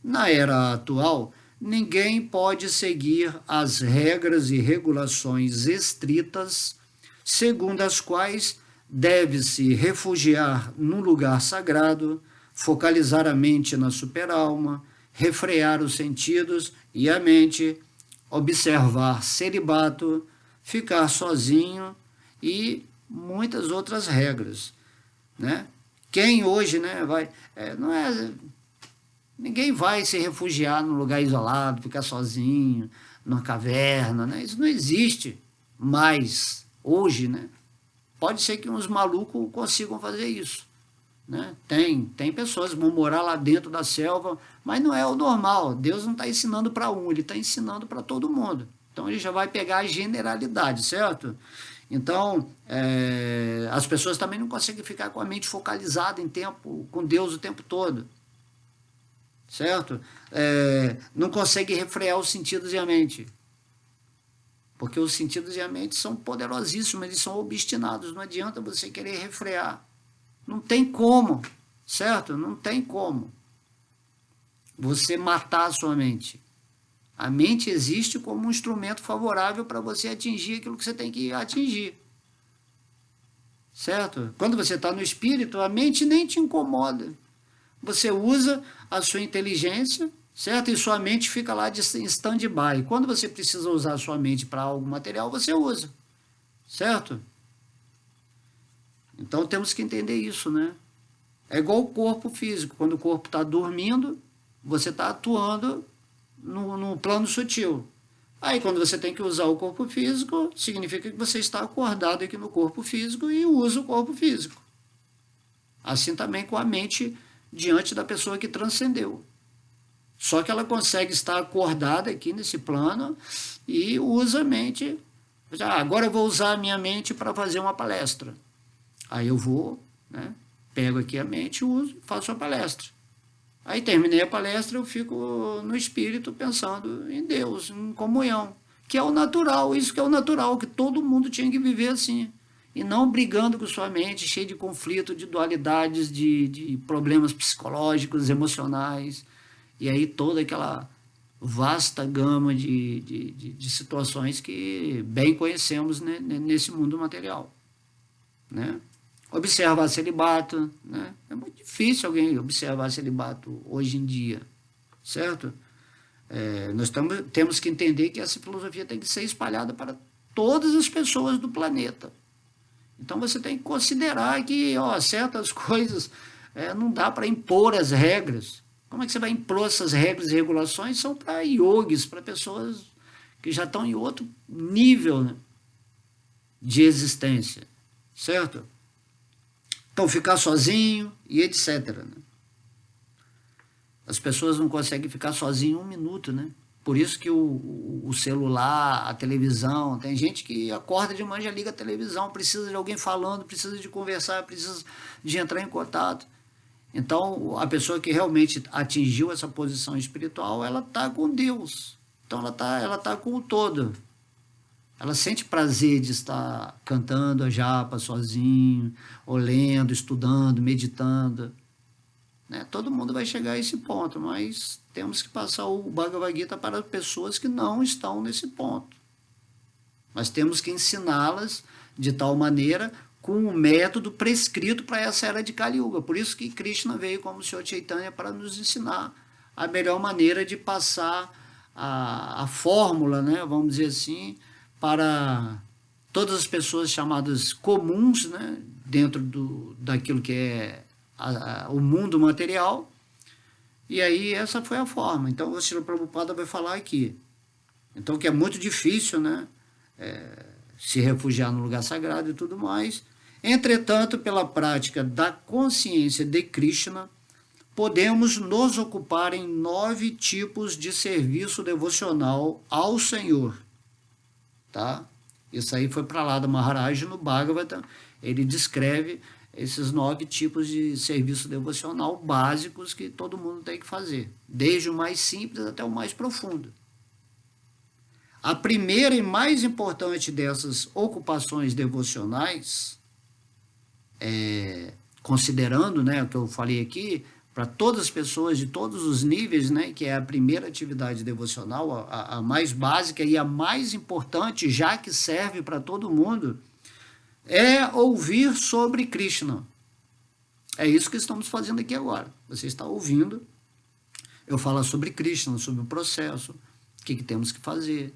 Na era atual, ninguém pode seguir as regras e regulações estritas, segundo as quais deve-se refugiar num lugar sagrado, focalizar a mente na superalma, refrear os sentidos e a mente, observar celibato, ficar sozinho e muitas outras regras, né? Quem hoje, né, ninguém vai se refugiar num lugar isolado, ficar sozinho, numa caverna, né? Isso não existe mais hoje, né? Pode ser que uns malucos consigam fazer isso, né? Tem pessoas que vão morar lá dentro da selva, mas não é o normal. Deus não está ensinando para um, ele está ensinando para todo mundo. Então ele já vai pegar a generalidade, certo? Então, as pessoas também não conseguem ficar com a mente focalizada com Deus o tempo todo, certo? Não consegue refrear os sentidos e a mente, porque os sentidos e a mente são poderosíssimos, eles são obstinados, não adianta você querer refrear, não tem como, certo? Não tem como você matar a sua mente. A mente existe como um instrumento favorável para você atingir aquilo que você tem que atingir, certo? Quando você está no espírito, a mente nem te incomoda. Você usa a sua inteligência, certo? E sua mente fica lá em stand-by. Quando você precisa usar a sua mente para algo material, você usa, certo? Então temos que entender isso, né? É igual o corpo físico. Quando o corpo está dormindo, você está atuando no plano sutil. Aí quando você tem que usar o corpo físico, significa que você está acordado aqui no corpo físico e usa o corpo físico. Assim também com a mente diante da pessoa que transcendeu. Só que ela consegue estar acordada aqui nesse plano e usa a mente. Agora eu vou usar a minha mente para fazer uma palestra. Aí eu vou, né, pego aqui a mente, uso, faço a palestra. Aí terminei a palestra, eu fico no espírito pensando em Deus, em comunhão, que é o natural, isso que é o natural, que todo mundo tinha que viver assim. E não brigando com sua mente, cheia de conflito, de dualidades, de problemas psicológicos, emocionais, e aí toda aquela vasta gama de situações que bem conhecemos, né, nesse mundo material, né? Observar celibato, né? É muito difícil alguém observar celibato hoje em dia, certo? Nós temos que entender que essa filosofia tem que ser espalhada para todas as pessoas do planeta. Então você tem que considerar que certas coisas não dá para impor as regras, Como é que você vai impor essas regras e regulações? São para yogis, para pessoas que já estão em outro nível, né, de existência, certo? Então, ficar sozinho e etc. Né? As pessoas não conseguem ficar sozinhas um minuto, né? Por isso que o celular, a televisão, tem gente que acorda de manhã, já liga a televisão, precisa de alguém falando, precisa de conversar, precisa de entrar em contato. Então, a pessoa que realmente atingiu essa posição espiritual, ela está com Deus. Então, ela tá com o todo. Ela sente prazer de estar cantando a japa sozinho, ou lendo, estudando, meditando. Né? Todo mundo vai chegar a esse ponto, mas temos que passar o Bhagavad Gita para pessoas que não estão nesse ponto. Nós temos que ensiná-las de tal maneira com o método prescrito para essa era de Kali Yuga. Por isso que Krishna veio como Senhor Chaitanya para nos ensinar a melhor maneira de passar a fórmula, né, vamos dizer assim, para todas as pessoas chamadas comuns, né, dentro daquilo que é o mundo material. E aí essa foi a forma. Então o Srila Prabhupada vai falar aqui. Então que é muito difícil, né, se refugiar no lugar sagrado e tudo mais. Entretanto, pela prática da consciência de Krishna, podemos nos ocupar em 9 tipos de serviço devocional ao Senhor. Tá? Isso aí foi para lá da Maharaj no Bhagavatam. Ele descreve esses 9 tipos de serviço devocional básicos que todo mundo tem que fazer, desde o mais simples até o mais profundo. A primeira e mais importante dessas ocupações devocionais, considerando, né, o que eu falei aqui, para todas as pessoas de todos os níveis, né, que é a primeira atividade devocional, a mais básica e a mais importante, já que serve para todo mundo, é ouvir sobre Krishna. É isso que estamos fazendo aqui agora. Você está ouvindo eu falar sobre Krishna, sobre o processo, o que temos que fazer.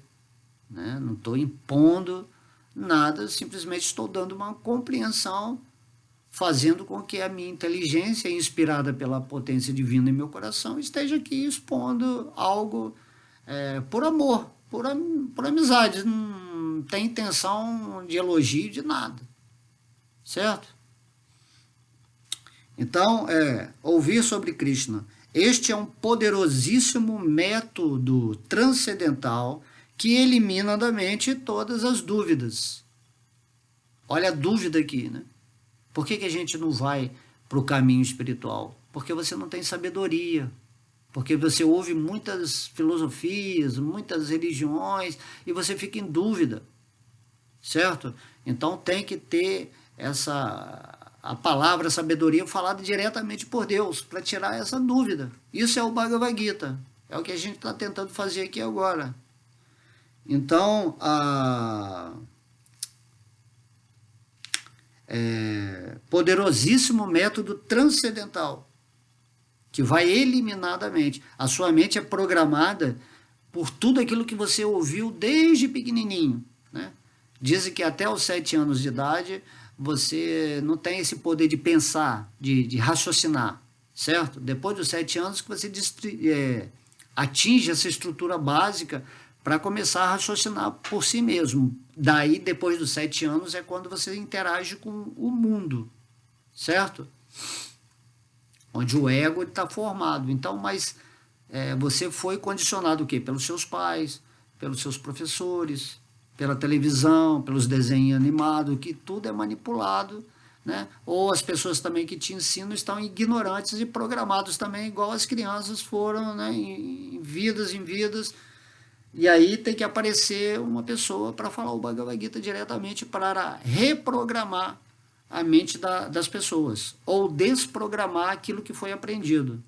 Né? Não estou impondo nada, simplesmente estou dando uma compreensão, fazendo com que a minha inteligência, inspirada pela potência divina em meu coração, esteja aqui expondo algo por amor, por amizade, não tem intenção de elogio de nada, certo? Então, ouvir sobre Krishna. Este é um poderosíssimo método transcendental que elimina da mente todas as dúvidas. Olha a dúvida aqui, né? Por que a gente não vai para o caminho espiritual? Porque você não tem sabedoria, porque você ouve muitas filosofias, muitas religiões, e você fica em dúvida, certo? Então tem que ter a palavra sabedoria falada diretamente por Deus, para tirar essa dúvida. Isso é o Bhagavad Gita, é o que a gente está tentando fazer aqui agora. Então, poderosíssimo método transcendental, que vai eliminar da mente. A sua mente é programada por tudo aquilo que você ouviu desde pequenininho. Né? Dizem que até os 7 anos de idade você não tem esse poder de pensar, de raciocinar, certo? Depois dos 7 anos que você atinge essa estrutura básica para começar a raciocinar por si mesmo. Daí, depois dos 7 anos, é quando você interage com o mundo, certo? Onde o ego está formado. Então, mas você foi condicionado o quê? Pelos seus pais, pelos seus professores, pela televisão, pelos desenhos animados, que tudo é manipulado, né? Ou as pessoas também que te ensinam estão ignorantes e programados também, igual as crianças foram, né? em vidas, e aí tem que aparecer uma pessoa para falar o Bhagavad Gita diretamente para reprogramar a mente das pessoas, ou desprogramar aquilo que foi aprendido.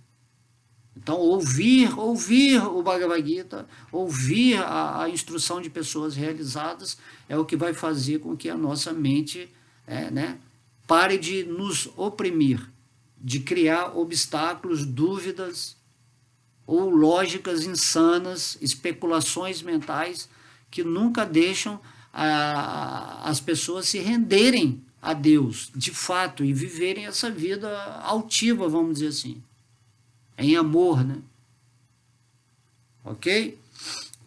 Então, ouvir o Bhagavad Gita, ouvir a instrução de pessoas realizadas, é o que vai fazer com que a nossa mente pare de nos oprimir, de criar obstáculos, dúvidas, ou lógicas insanas, especulações mentais, que nunca deixam as pessoas se renderem a Deus, de fato, e viverem essa vida altiva, vamos dizer assim. em amor, né? Ok?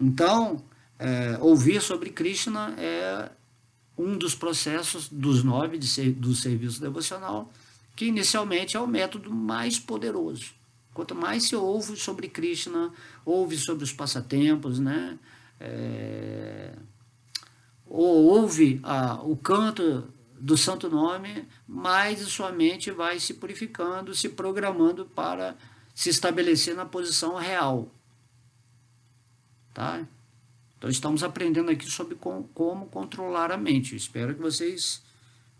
Então, ouvir sobre Krishna é um dos processos dos 9 do serviço devocional, que inicialmente é o método mais poderoso. Quanto mais se ouve sobre Krishna, ouve sobre os passatempos, né? Ou ouve o canto do santo nome, mais sua mente vai se purificando, se programando para se estabelecer na posição real. Tá? Então estamos aprendendo aqui sobre como controlar a mente. Espero que vocês,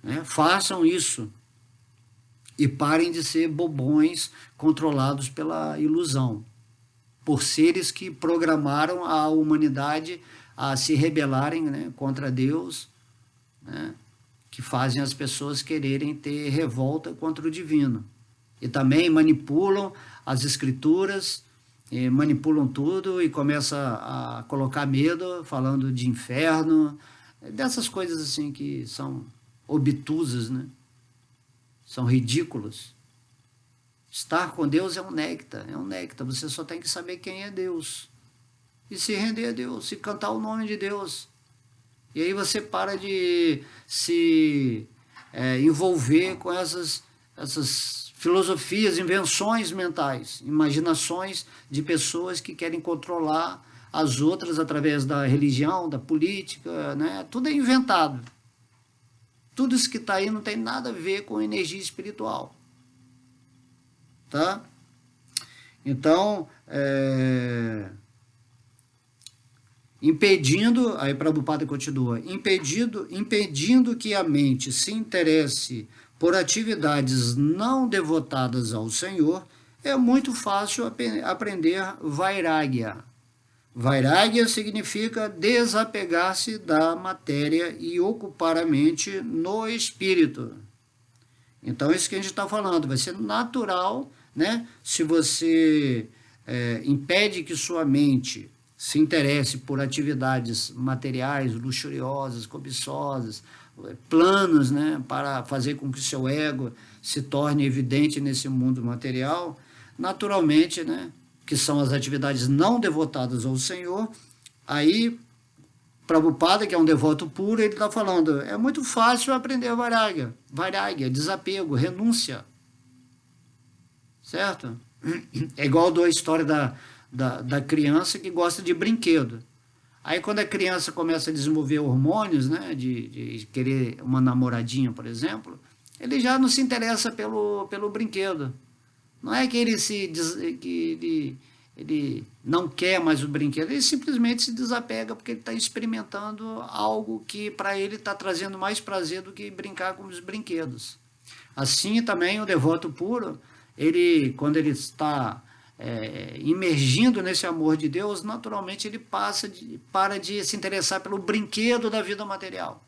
né, façam isso e parem de ser bobões controlados pela ilusão, por seres que programaram a humanidade a se rebelarem, né, contra Deus, né, que fazem as pessoas quererem ter revolta contra o divino. E também manipulam as escrituras, manipulam tudo e começam a colocar medo, falando de inferno, dessas coisas assim que são obtusas, né? São ridículas. Estar com Deus é um néctar, você só tem que saber quem é Deus, e se render a Deus, e cantar o nome de Deus. E aí você para de se envolver com essas filosofias, invenções mentais, imaginações de pessoas que querem controlar as outras através da religião, da política, né? Tudo é inventado. Tudo isso que está aí não tem nada a ver com energia espiritual. Tá? Então, impedindo, aí Prabhupada continua, impedindo que a mente se interesse por atividades não devotadas ao Senhor, é muito fácil aprender Vairagya. Vairagya significa desapegar-se da matéria e ocupar a mente no espírito. Então, isso que a gente está falando, vai ser natural, né? Se você impede que sua mente se interesse por atividades materiais, luxuriosas, cobiçosas, planos, né, para fazer com que o seu ego se torne evidente nesse mundo material, naturalmente, né, que são as atividades não devotadas ao Senhor, aí Prabhupada, que é um devoto puro, ele está falando, é muito fácil aprender Vairagya, desapego, renúncia, certo? É igual a história da criança que gosta de brinquedo. Aí quando a criança começa a desenvolver hormônios, né, de querer uma namoradinha, por exemplo, ele já não se interessa pelo brinquedo. Não é que ele não quer mais o brinquedo, ele simplesmente se desapega porque ele está experimentando algo que para ele está trazendo mais prazer do que brincar com os brinquedos. Assim também o devoto puro, quando ele está imergindo nesse amor de Deus, naturalmente ele para de se interessar pelo brinquedo da vida material.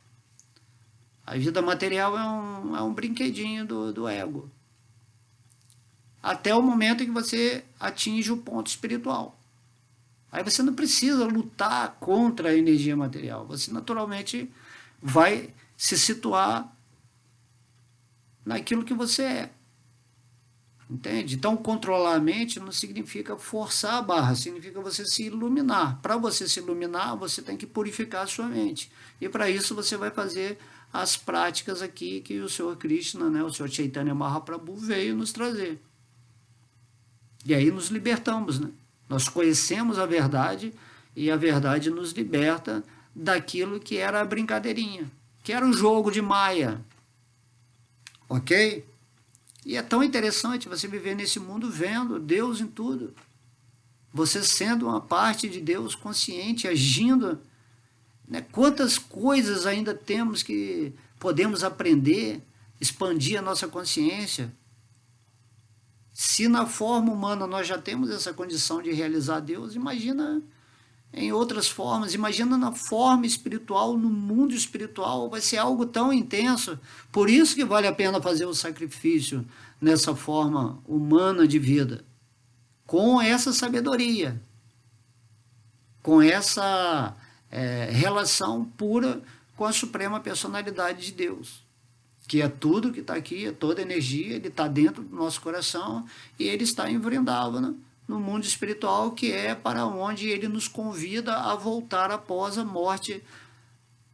A vida material é um brinquedinho do ego. Até o momento em que você atinge o ponto espiritual. Aí você não precisa lutar contra a energia material. Você naturalmente vai se situar naquilo que você é. Entende? Então, controlar a mente não significa forçar a barra, significa você se iluminar. Para você se iluminar, você tem que purificar a sua mente. E para isso você vai fazer as práticas aqui que o Senhor Krishna, né, o Senhor Chaitanya Mahaprabhu veio nos trazer. E aí nos libertamos, né? Nós conhecemos a verdade e a verdade nos liberta daquilo que era a brincadeirinha, que era um jogo de Maia. Ok? E é tão interessante você viver nesse mundo vendo Deus em tudo. Você sendo uma parte de Deus consciente, agindo. Né? Quantas coisas ainda temos que podemos aprender, expandir a nossa consciência. Se na forma humana nós já temos essa condição de realizar Deus, imagina em outras formas, imagina na forma espiritual, no mundo espiritual, vai ser algo tão intenso. Por isso que vale a pena fazer o sacrifício nessa forma humana de vida, com essa sabedoria, com essa relação pura com a suprema personalidade de Deus, que é tudo que está aqui, é toda energia, ele está dentro do nosso coração e ele está em Vrindavana, no mundo espiritual, que é para onde ele nos convida a voltar após a morte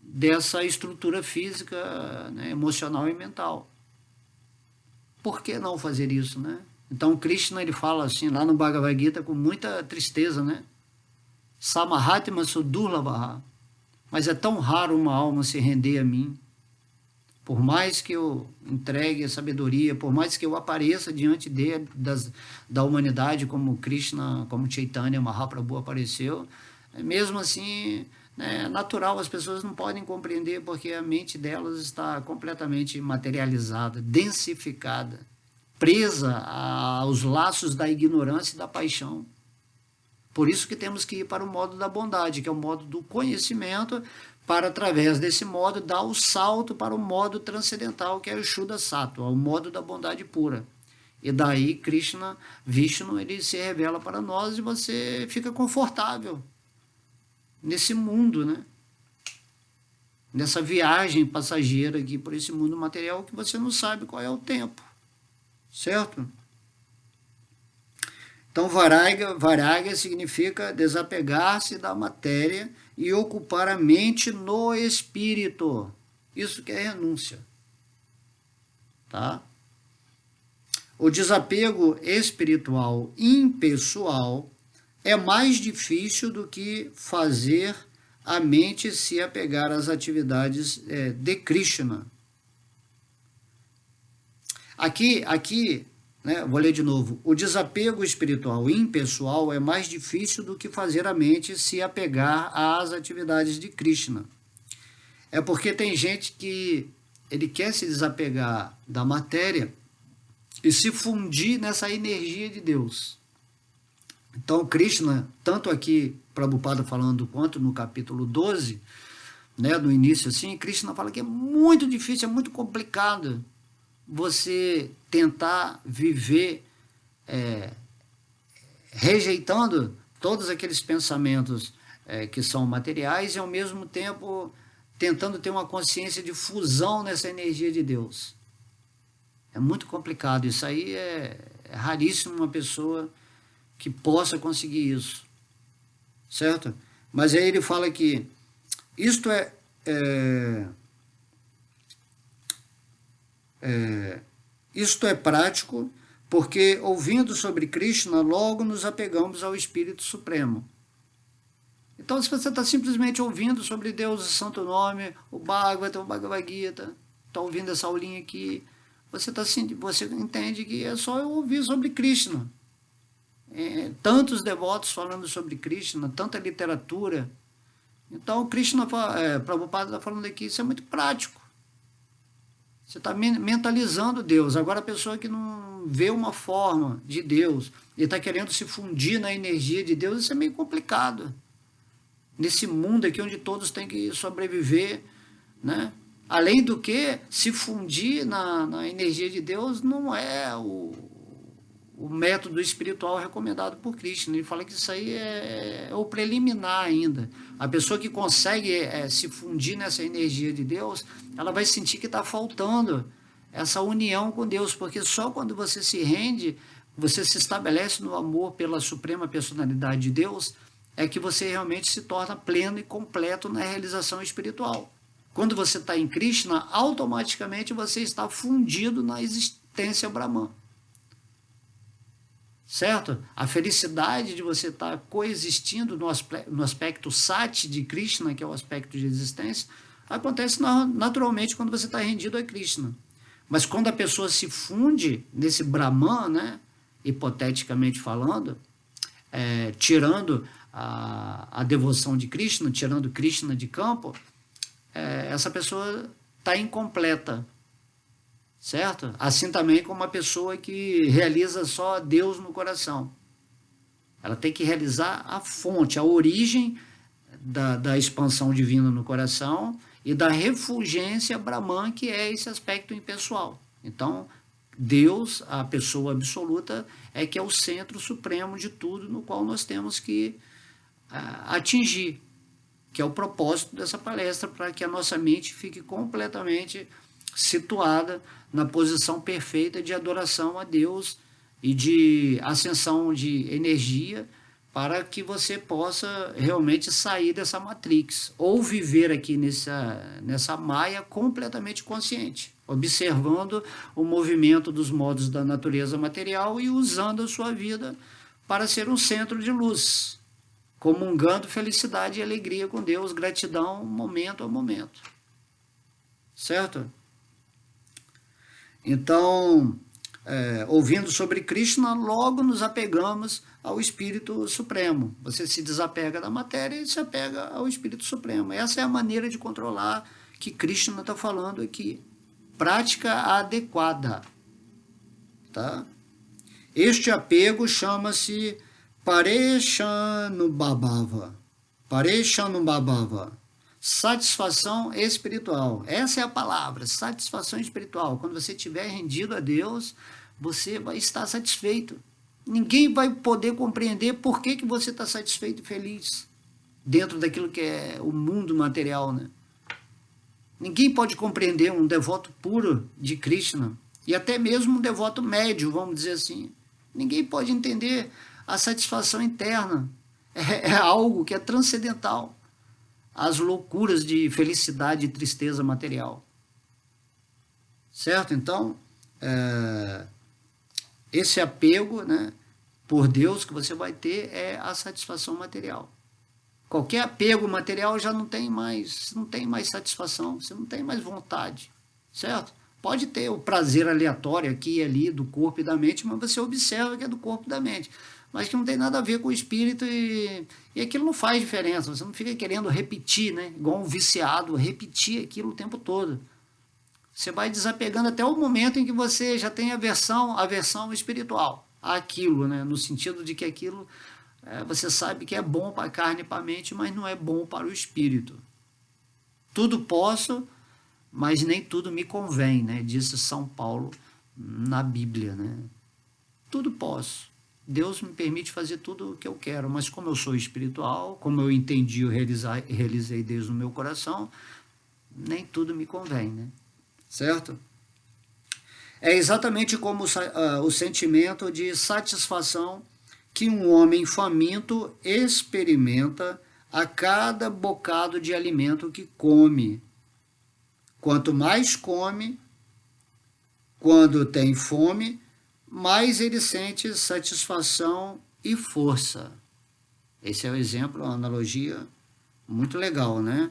dessa estrutura física, né, emocional e mental. Por que não fazer isso, né? Então Krishna, ele fala assim, lá no Bhagavad Gita, com muita tristeza, né? Samahatma sudurlabha. Mas é tão raro uma alma se render a mim. Por mais que eu entregue a sabedoria, por mais que eu apareça diante da humanidade, como Krishna, como Chaitanya Mahaprabhu apareceu, mesmo assim, né, é natural, as pessoas não podem compreender porque a mente delas está completamente materializada, densificada, presa aos laços da ignorância e da paixão. Por isso que temos que ir para o modo da bondade, que é o modo do conhecimento, para, através desse modo, dar o salto para o modo transcendental, que é o Shuddha Sattva, o modo da bondade pura. E daí, Krishna, Vishnu, ele se revela para nós e você fica confortável nesse mundo, né? Nessa viagem passageira aqui por esse mundo material que você não sabe qual é o tempo, certo? Então, Vairagya significa desapegar-se da matéria e ocupar a mente no espírito. Isso que é renúncia. Tá? O desapego espiritual impessoal é mais difícil do que fazer a mente se apegar às atividades de Krishna. Aqui, né, vou ler de novo. O desapego espiritual impessoal é mais difícil do que fazer a mente se apegar às atividades de Krishna. É porque tem gente que ele quer se desapegar da matéria e se fundir nessa energia de Deus. Então, Krishna, tanto aqui, Prabhupada falando, quanto no capítulo 12, né, no início assim, Krishna fala que é muito difícil, é muito complicado você tentar viver rejeitando todos aqueles pensamentos que são materiais e, ao mesmo tempo, tentando ter uma consciência de fusão nessa energia de Deus. É muito complicado. Isso aí é raríssimo uma pessoa que possa conseguir isso. Certo? Mas aí ele fala que isto isto é prático, porque ouvindo sobre Krishna, logo nos apegamos ao Espírito Supremo. Então, se você está simplesmente ouvindo sobre Deus, o Santo Nome, o Bhagavata, o Bhagavad Gita, está ouvindo essa aulinha aqui, você entende que é só eu ouvir sobre Krishna. Tantos devotos falando sobre Krishna, tanta literatura. Então, Prabhupada está falando aqui, isso é muito prático. Você está mentalizando Deus. Agora, a pessoa que não vê uma forma de Deus e está querendo se fundir na energia de Deus, isso é meio complicado. Nesse mundo aqui onde todos têm que sobreviver, né? Além do que, se fundir na energia de Deus não é o método espiritual recomendado por Krishna. Ele fala que isso aí é o preliminar ainda. A pessoa que consegue se fundir nessa energia de Deus, ela vai sentir que está faltando essa união com Deus, porque só quando você se rende, você se estabelece no amor pela suprema personalidade de Deus, é que você realmente se torna pleno e completo na realização espiritual. Quando você está em Krishna, automaticamente você está fundido na existência Brahman. Certo? A felicidade de você estar coexistindo no aspecto sati de Krishna, que é o aspecto de existência, acontece naturalmente quando você está rendido a Krishna. Mas quando a pessoa se funde nesse Brahman, né, hipoteticamente falando, tirando a devoção de Krishna, tirando Krishna de campo, essa pessoa está incompleta. Certo? Assim também como uma pessoa que realiza só Deus no coração. Ela tem que realizar a fonte, a origem da expansão divina no coração e da refulgência Brahman, que é esse aspecto impessoal. Então, Deus, a pessoa absoluta, é que é o centro supremo de tudo, no qual nós temos que atingir, que é o propósito dessa palestra, para que a nossa mente fique completamente situada na posição perfeita de adoração a Deus e de ascensão de energia, para que você possa realmente sair dessa matrix, ou viver aqui nessa maia completamente consciente, observando o movimento dos modos da natureza material e usando a sua vida para ser um centro de luz, comungando felicidade e alegria com Deus, gratidão momento a momento. Certo? Então, ouvindo sobre Krishna, logo nos apegamos ao Espírito Supremo. Você se desapega da matéria e se apega ao Espírito Supremo. Essa é a maneira de controlar que Krishna está falando aqui. Prática adequada. Tá? Este apego chama-se Pareshanubhava. Pareshanubhava. Satisfação espiritual. Essa é a palavra, satisfação espiritual. Quando você estiver rendido a Deus, você vai estar satisfeito. Ninguém vai poder compreender por que você está satisfeito e feliz dentro daquilo que é o mundo material, né? Ninguém pode compreender um devoto puro de Krishna, e até mesmo um devoto médio, vamos dizer assim. Ninguém pode entender a satisfação interna. É algo que é transcendental às loucuras de felicidade e tristeza material. Certo? Então, esse apego, né, por Deus que você vai ter é a satisfação material. Qualquer apego material já não tem mais satisfação, você não tem mais vontade, certo? Pode ter o prazer aleatório aqui e ali do corpo e da mente, mas você observa que é do corpo e da mente, mas que não tem nada a ver com o espírito, e aquilo não faz diferença. Você não fica querendo repetir, né? Igual um viciado, repetir aquilo o tempo todo. Você vai desapegando até o momento em que você já tem aversão espiritual àquilo, né? No sentido de que aquilo, você sabe que é bom para a carne e para a mente, mas não é bom para o espírito. Tudo posso, mas nem tudo me convém, né? Disse São Paulo na Bíblia, né? Tudo posso. Deus me permite fazer tudo o que eu quero, mas como eu sou espiritual, como eu entendi e realizei Deus no meu coração, nem tudo me convém, né? Certo? É exatamente como o sentimento de satisfação que um homem faminto experimenta a cada bocado de alimento que come. Quanto mais come, quando tem fome, mais ele sente satisfação e força. Esse é o exemplo, uma analogia muito legal, né?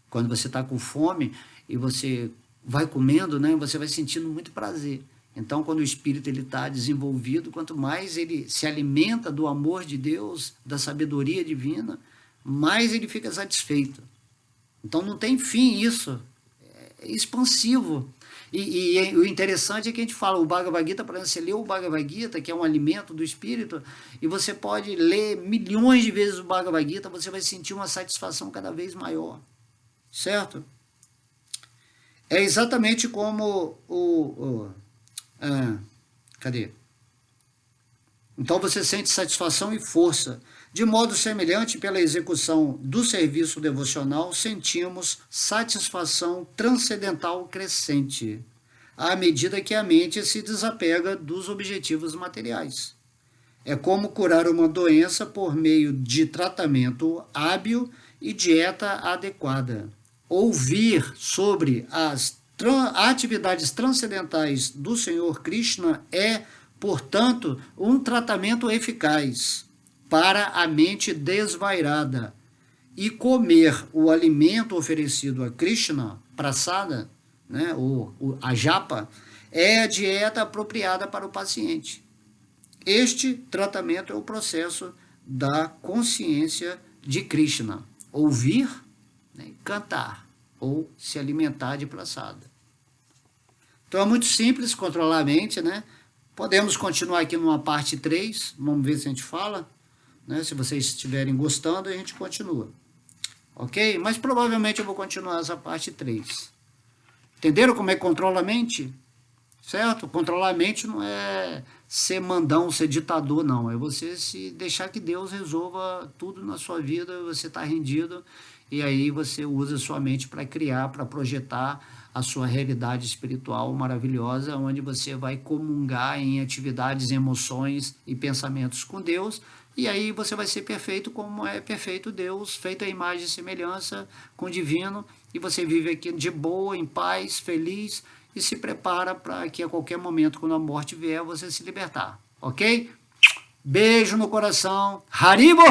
Quando você está com fome e você vai comendo, né, você vai sentindo muito prazer. Então, quando o espírito está desenvolvido, quanto mais ele se alimenta do amor de Deus, da sabedoria divina, mais ele fica satisfeito. Então, não tem fim isso. É expansivo. E o interessante é que a gente fala, o Bhagavad Gita, por exemplo, você lê o Bhagavad Gita, que é um alimento do espírito, e você pode ler milhões de vezes o Bhagavad Gita, você vai sentir uma satisfação cada vez maior. Certo? É exatamente como cadê? Então você sente satisfação e força. De modo semelhante, pela execução do serviço devocional, sentimos satisfação transcendental crescente, à medida que a mente se desapega dos objetivos materiais. É como curar uma doença por meio de tratamento hábil e dieta adequada. Ouvir sobre as atividades transcendentais do Senhor Krishna é, portanto, um tratamento eficaz para a mente desvairada. E comer o alimento oferecido a Krishna, prasada, né, a japa, é a dieta apropriada para o paciente. Este tratamento é o processo da consciência de Krishna. Ouvir, né, cantar, ou se alimentar de prasada. Então é muito simples controlar a mente, né? Podemos continuar aqui numa parte 3, vamos ver se a gente fala, né? Se vocês estiverem gostando, a gente continua. Ok? Mas provavelmente eu vou continuar essa parte 3. Entenderam como é que controla a mente? Certo? Controlar a mente não é ser mandão, ser ditador, não. É você se deixar que Deus resolva tudo na sua vida, você está rendido, e aí você usa a sua mente para criar, para projetar a sua realidade espiritual maravilhosa, onde você vai comungar em atividades, emoções e pensamentos com Deus, e aí você vai ser perfeito como é perfeito Deus, feito à imagem e semelhança com o divino, e você vive aqui de boa, em paz, feliz, e se prepara para que a qualquer momento, quando a morte vier, você se libertar, ok? Beijo no coração, Haribo!